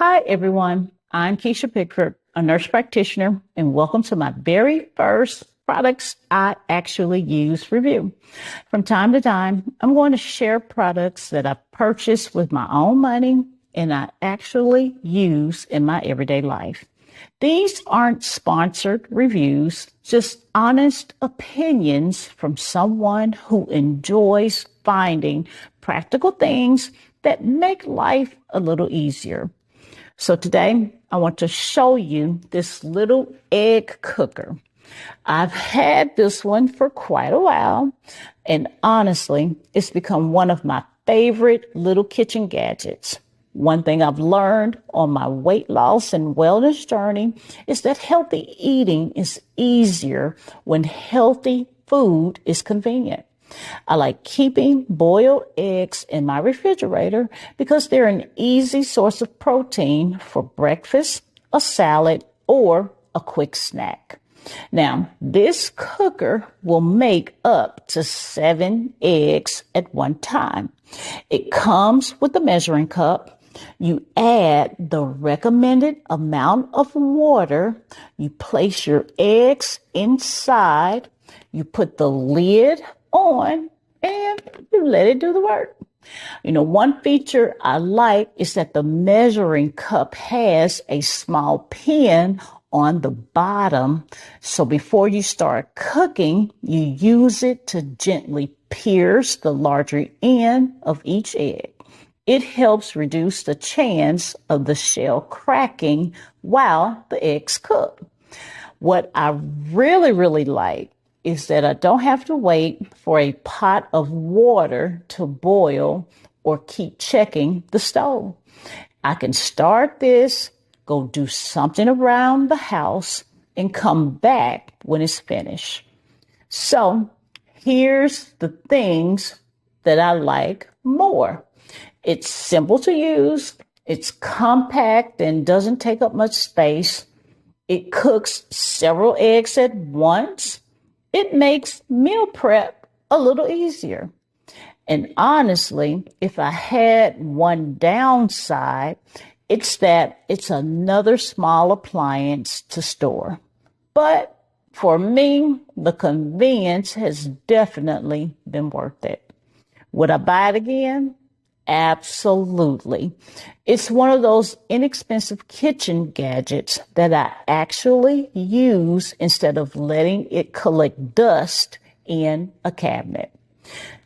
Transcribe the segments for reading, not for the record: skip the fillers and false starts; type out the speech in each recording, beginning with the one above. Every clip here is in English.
Hi, everyone. I'm Kisha Pickford, a nurse practitioner, and welcome to my very first products I actually use review. From time to time, I'm going to share products that I purchased with my own money and I actually use in my everyday life. These aren't sponsored reviews, just honest opinions from someone who enjoys finding practical things that make life a little easier. So today I want to show you this little egg cooker. I've had this one for quite a while, and honestly, it's become one of my favorite little kitchen gadgets. One thing I've learned on my weight loss and wellness journey is that healthy eating is easier when healthy food is convenient. I like keeping boiled eggs in my refrigerator because they're an easy source of protein for breakfast, a salad, or a quick snack. Now, this cooker will make up to 7 eggs at one time. It comes with a measuring cup. You add the recommended amount of water. You place your eggs inside. You put the lid on and you let it do the work. One feature I like is that the measuring cup has a small pin on the bottom. So before you start cooking, you use it to gently pierce the larger end of each egg. It helps reduce the chance of the shell cracking while the eggs cook. What I really like is that I don't have to wait for a pot of water to boil or keep checking the stove. I can start this, go do something around the house, and come back when it's finished. So here's the things that I like more. It's simple to use. It's compact and doesn't take up much space. It cooks several eggs at once. It makes meal prep a little easier. And honestly, if I had one downside, it's that it's another small appliance to store. But for me, the convenience has definitely been worth it. Would I buy it again? Absolutely. It's one of those inexpensive kitchen gadgets that I actually use instead of letting it collect dust in a cabinet.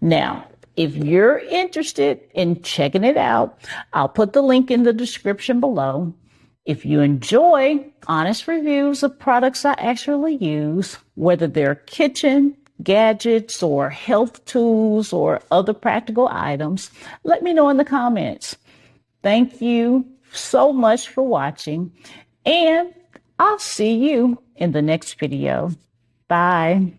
Now, if you're interested in checking it out, I'll put the link in the description below. If you enjoy honest reviews of products I actually use, whether they're kitchen, gadgets, or health tools, or other practical items, let me know in the comments. Thank you so much for watching, and I'll see you in the next video. Bye.